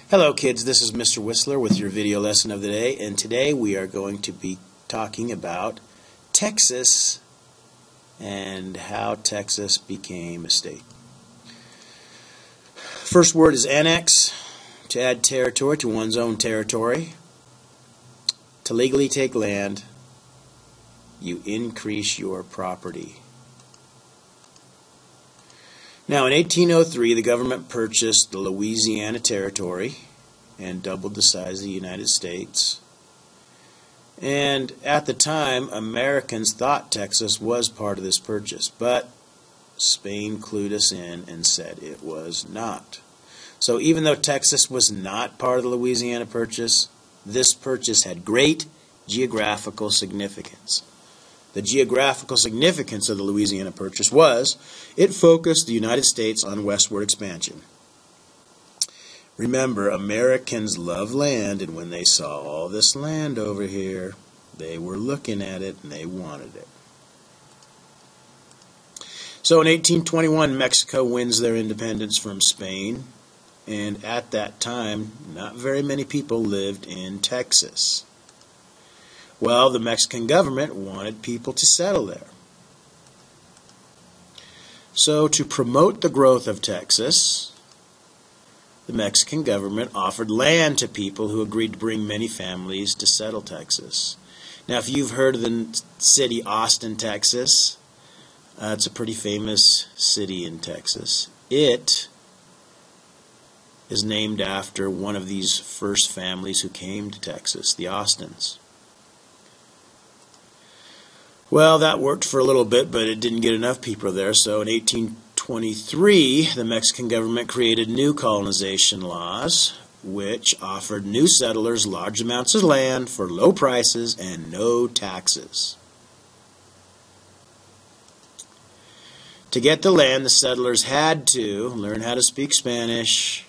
Hello kids, this is Mr. Whistler with your video lesson of the day, and today we are going to be talking about Texas and how Texas became a state. First word is annex, to add territory to one's own territory. To legally take land, you increase your property. Now, in 1803, the government purchased the Louisiana Territory and doubled the size of the United States. And at the time, Americans thought Texas was part of this purchase, but Spain clued us in and said it was not. So even though Texas was not part of the Louisiana Purchase, this purchase had great geographical significance. The geographical significance of the Louisiana Purchase was it focused the United States on westward expansion. Remember, Americans love land, and when they saw all this land over here, they were looking at it and they wanted it. So in 1821, Mexico wins their independence from Spain, and at that time, not very many people lived in Texas. Well, the Mexican government wanted people to settle there. So to promote the growth of Texas, the Mexican government offered land to people who agreed to bring many families to settle Texas. Now, if you've heard of the city Austin, Texas, it's a pretty famous city in Texas. It is named after one of these first families who came to Texas, the Austins. Well, that worked for a little bit, but it didn't get enough people there. So in 1823, the Mexican government created new colonization laws, which offered new settlers large amounts of land for low prices and no taxes. To get the land, the settlers had to learn how to speak Spanish,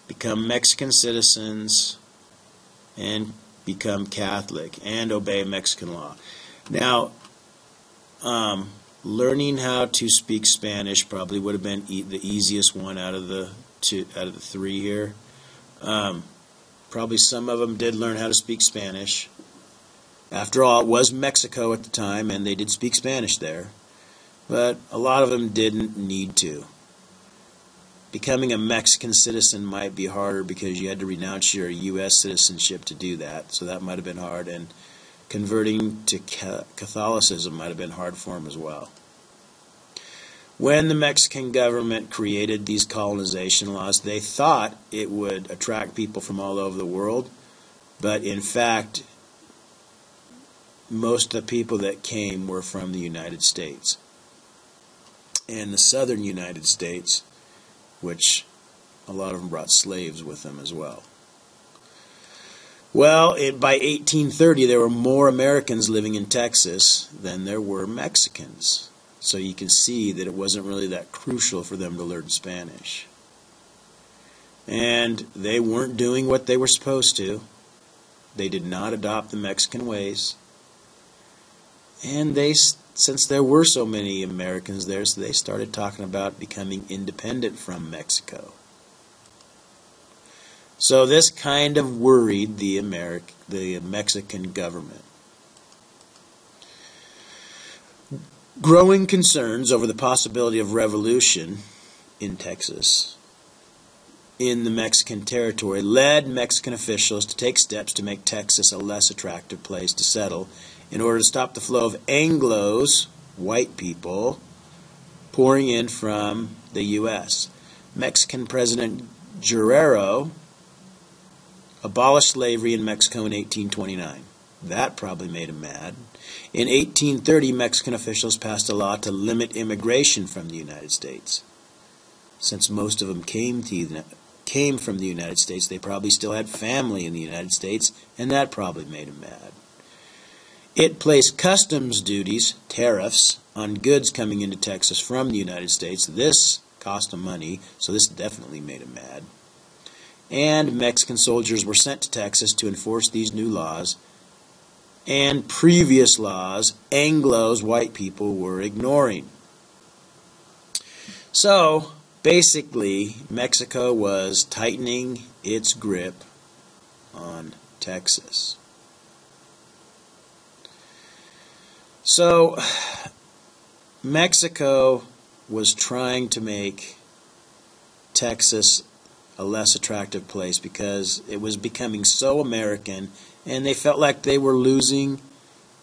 become Mexican citizens, and become Catholic, and obey Mexican law. Now, learning how to speak Spanish probably would have been the easiest one out of the three here. Probably some of them did learn how to speak Spanish. After all, it was Mexico at the time, and they did speak Spanish there. But a lot of them didn't need to. Becoming a Mexican citizen might be harder because you had to renounce your U.S. citizenship to do that, so that might have been hard. And converting to Catholicism might have been hard for them as well. When the Mexican government created these colonization laws, they thought it would attract people from all over the world, but in fact, most of the people that came were from the United States. And the southern United States, which a lot of them brought slaves with them as well. Well, by 1830, there were more Americans living in Texas than there were Mexicans. So you can see that it wasn't really that crucial for them to learn Spanish. And they weren't doing what they were supposed to. They did not adopt the Mexican ways. And since there were so many Americans there, so they started talking about becoming independent from Mexico. So this kind of worried the Mexican government. Growing concerns over the possibility of revolution in Texas, in the Mexican territory, led Mexican officials to take steps to make Texas a less attractive place to settle in order to stop the flow of Anglos, white people, pouring in from the U.S. Mexican President Guerrero abolished slavery in Mexico in 1829. That probably made him mad. In 1830, Mexican officials passed a law to limit immigration from the United States. Since most of them came from the United States, they probably still had family in the United States, and that probably made him mad. It placed customs duties, tariffs, on goods coming into Texas from the United States. This cost them money, so this definitely made him mad. And Mexican soldiers were sent to Texas to enforce these new laws, and previous laws Anglos, white people, were ignoring. So Basically, Mexico was tightening its grip on Texas. So, Mexico was trying to make Texas a less attractive place because it was becoming so American, and they felt like they were losing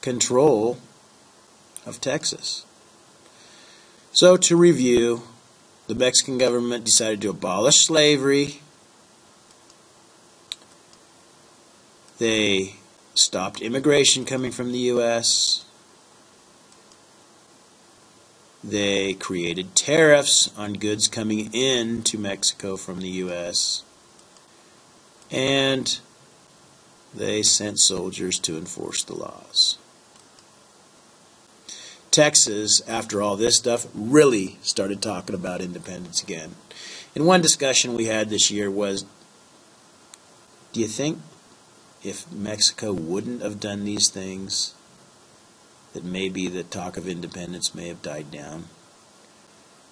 control of Texas. So, to review, the Mexican government decided to abolish slavery. They stopped immigration coming from the U.S. They created tariffs on goods coming into Mexico from the U.S. And they sent soldiers to enforce the laws. Texas, after all this stuff, really started talking about independence again. And one discussion we had this year was, do you think if Mexico wouldn't have done these things, that maybe the talk of independence may have died down?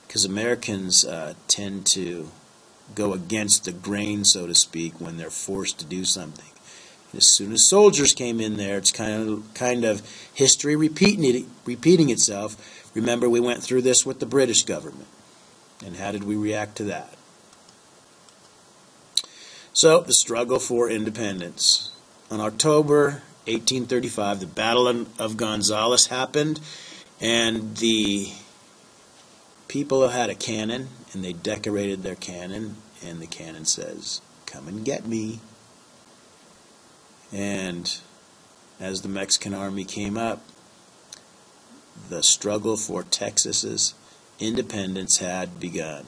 Because Americans tend to go against the grain, so to speak, when they're forced to do something. As soon as soldiers came in there, it's kind of history repeating itself. Remember, we went through this with the British government. And how did we react to that? So, the struggle for independence. On October 1835, the Battle of Gonzales happened, and the people had a cannon, and they decorated their cannon, and the cannon says, "Come and get me." And as the Mexican army came up, the struggle for Texas's independence had begun.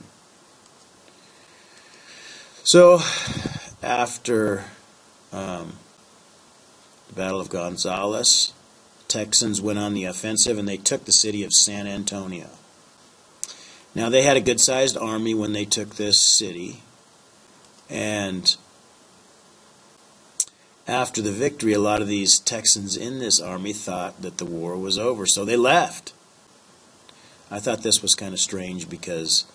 So, after the Battle of Gonzales, Texans went on the offensive and they took the city of San Antonio. Now, they had a good-sized army when they took this city, and after the victory, a lot of these Texans in this army thought that the war was over, so they left. I thought this was kind of strange because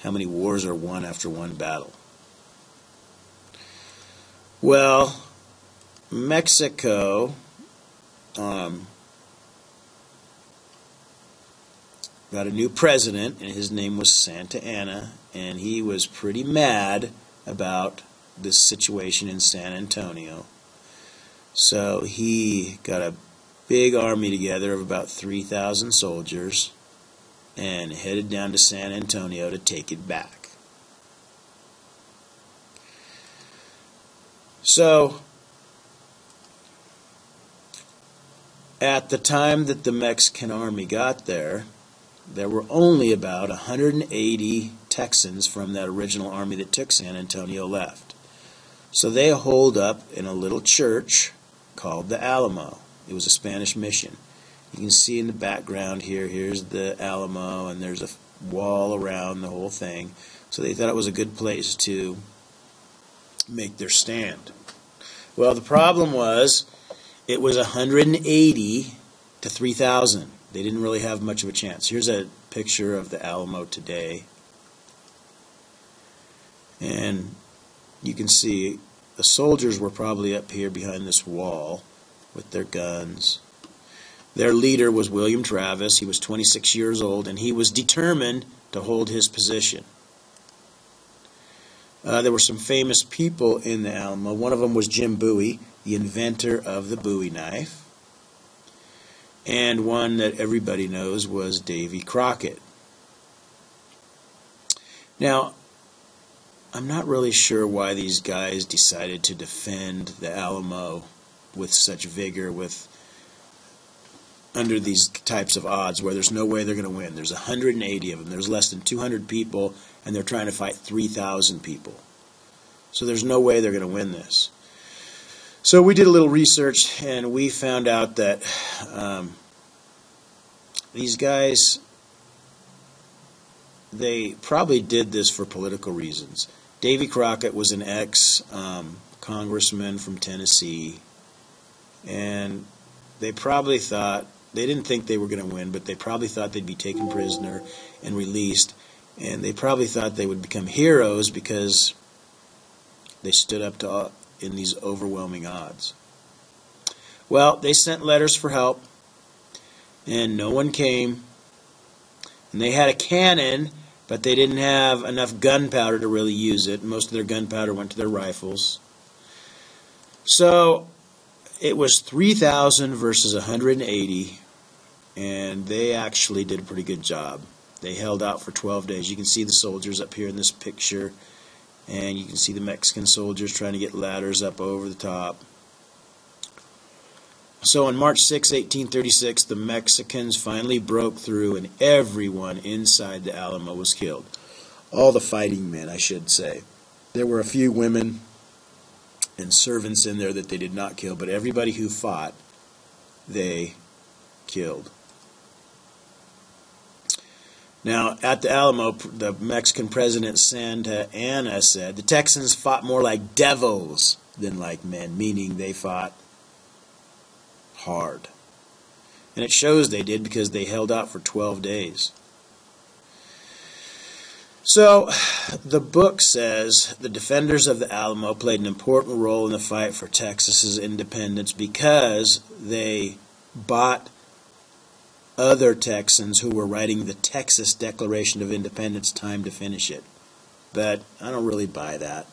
how many wars are won after one battle? Well, Mexico got a new president, and his name was Santa Anna, and he was pretty mad about this situation in San Antonio. So he got a big army together of about 3,000 soldiers and headed down to San Antonio to take it back. So, at the time that the Mexican army got there were only about 180 Texans from that original army that took San Antonio left. So they holed up in a little church called the Alamo. It was a Spanish mission. You can see in the background here, here's the Alamo, and there's a wall around the whole thing. So they thought it was a good place to make their stand. Well, the problem was it was 180 to 3,000. They didn't really have much of a chance. Here's a picture of the Alamo today. And you can see the soldiers were probably up here behind this wall with their guns. Their leader was William Travis. He was 26 years old, and he was determined to hold his position. There were some famous people in the Alamo. One of them was Jim Bowie, the inventor of the Bowie knife. And one that everybody knows was Davy Crockett. Now, I'm not really sure why these guys decided to defend the Alamo with such vigor, under these types of odds where there's no way they're going to win. There's 180 of them. There's less than 200 people, and they're trying to fight 3,000 people. So there's no way they're going to win this. So we did a little research, and we found out that these guys, they probably did this for political reasons. Davy Crockett was an ex-congressman from Tennessee, and they probably thought, they didn't think they were going to win, but they probably thought they'd be taken prisoner and released, And they probably thought they would become heroes because they stood up to in these overwhelming odds. Well, they sent letters for help, and no one came. And they had a cannon, but they didn't have enough gunpowder to really use it. Most of their gunpowder went to their rifles. So it was 3,000 versus 180, and they actually did a pretty good job. They held out for 12 days. You can see the soldiers up here in this picture, and you can see the Mexican soldiers trying to get ladders up over the top. So on March 6, 1836, the Mexicans finally broke through, and everyone inside the Alamo was killed. All the fighting men, I should say. There were a few women and servants in there that they did not kill, but everybody who fought, they killed. Now, at the Alamo, the Mexican president Santa Anna said, "The Texans fought more like devils than like men," meaning they fought hard. And it shows they did because they held out for 12 days. So, the book says the defenders of the Alamo played an important role in the fight for Texas's independence because they bought other Texans who were writing the Texas Declaration of Independence time to finish it. But I don't really buy that.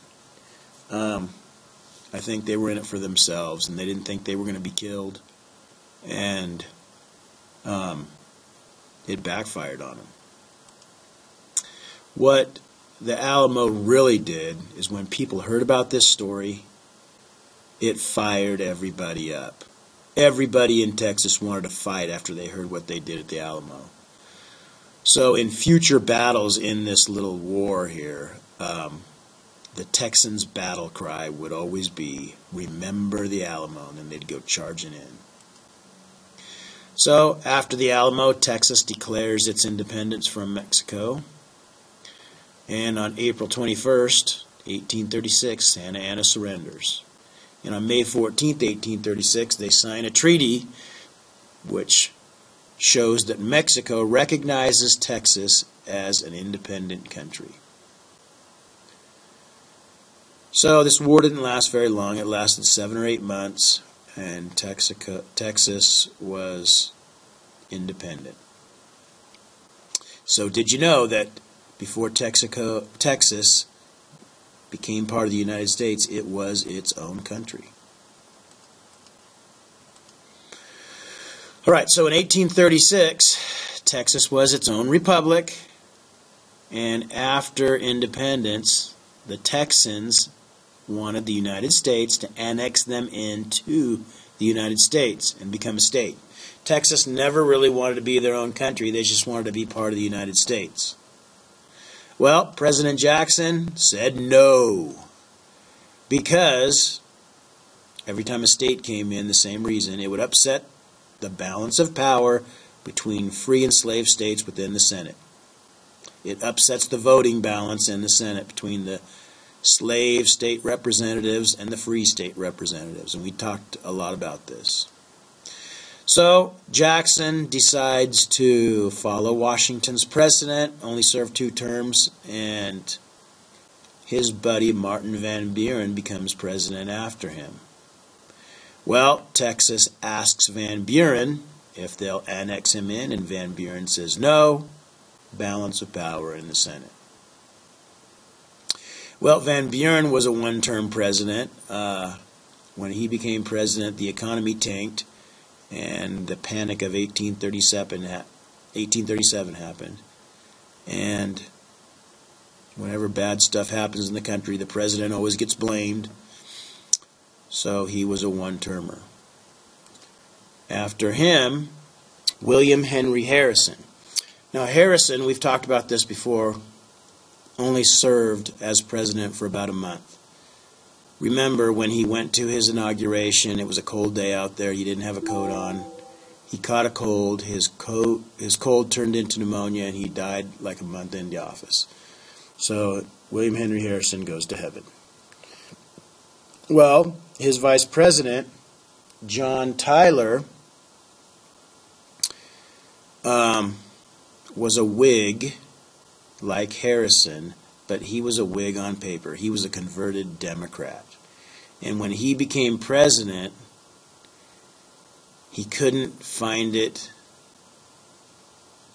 I think they were in it for themselves, and they didn't think they were going to be killed. And it backfired on them. What the Alamo really did is when people heard about this story, it fired everybody up. Everybody in Texas wanted to fight after they heard what they did at the Alamo. So in future battles in this little war here, the Texans' battle cry would always be, "Remember the Alamo," and then they'd go charging in. So, after the Alamo, Texas declares its independence from Mexico. And on April 21st, 1836, Santa Anna surrenders. And on May 14th, 1836, they sign a treaty which shows that Mexico recognizes Texas as an independent country. So, this war didn't last very long. It lasted 7 or 8 months. And Texas was independent. So did you know that before Texas became part of the United States, it was its own country? All right, so in 1836, Texas was its own republic, and after independence, the Texans wanted the United States to annex them into the United States and become a state. Texas never really wanted to be their own country. They just wanted to be part of the United States. Well, President Jackson said no, because every time a state came in, the same reason, it would upset the balance of power between free and slave states within the Senate. It upsets the voting balance in the Senate between the slave state representatives and the free state representatives, and we talked a lot about this. So Jackson decides to follow Washington's precedent, only serve 2 terms, and his buddy Martin Van Buren becomes president after him. Well, Texas asks Van Buren if they'll annex him in, and Van Buren says no. Balance of power in the Senate. Well, Van Buren was a 1-term president. When he became president, the economy tanked, and the Panic of 1837 happened. And whenever bad stuff happens in the country, the president always gets blamed. So he was a 1-termer. After him, William Henry Harrison. Now Harrison, we've talked about this before, only served as president for about a month. Remember, when he went to his inauguration, it was a cold day out there. He didn't have a coat on. He caught a cold. His cold turned into pneumonia, and he died like a month into office. So William Henry Harrison goes to heaven. Well, his vice president, John Tyler, was a Whig, like Harrison, but he was a Whig on paper. He was a converted Democrat. And when he became president, he couldn't find it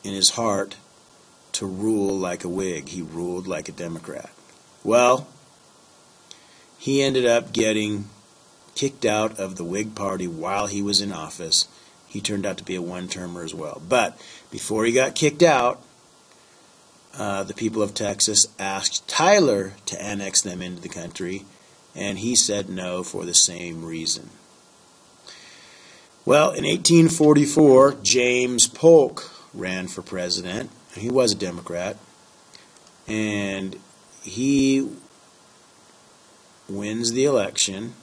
in his heart to rule like a Whig. He ruled like a Democrat. Well, he ended up getting kicked out of the Whig Party while he was in office. He turned out to be a one-termer as well. But before he got kicked out, the people of Texas asked Tyler to annex them into the country, and he said no for the same reason. Well, in 1844, James Polk ran for president. He was a Democrat, and he wins the election.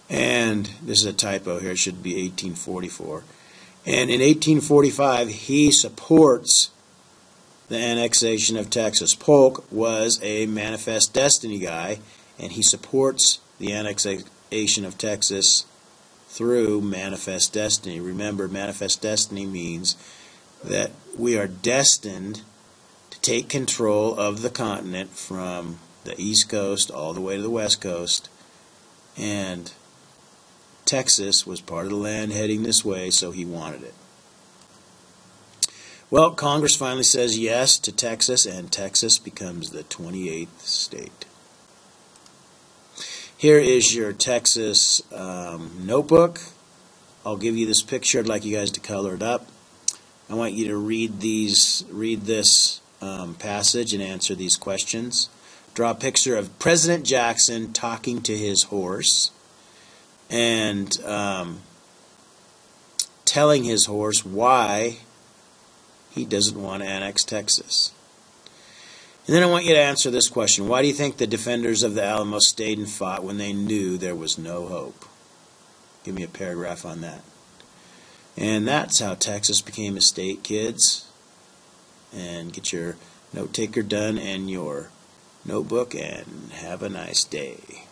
And this is a typo here, it should be 1844. And in 1845, he supports the annexation of Texas. Polk was a Manifest Destiny guy, and he supports the annexation of Texas through Manifest Destiny. Remember, Manifest Destiny means that we are destined to take control of the continent from the East Coast all the way to the West Coast, and Texas was part of the land heading this way, so he wanted it. Well, Congress finally says yes to Texas, and Texas becomes the 28th state. Here is your Texas notebook. I'll give you this picture. I'd like you guys to color it up. I want you to read this passage and answer these questions. Draw a picture of President Jackson talking to his horse and telling his horse why he doesn't want to annex Texas. And then I want you to answer this question. Why do you think the defenders of the Alamo stayed and fought when they knew there was no hope? Give me a paragraph on that. And that's how Texas became a state, kids. And get your note taker done and your notebook, and have a nice day.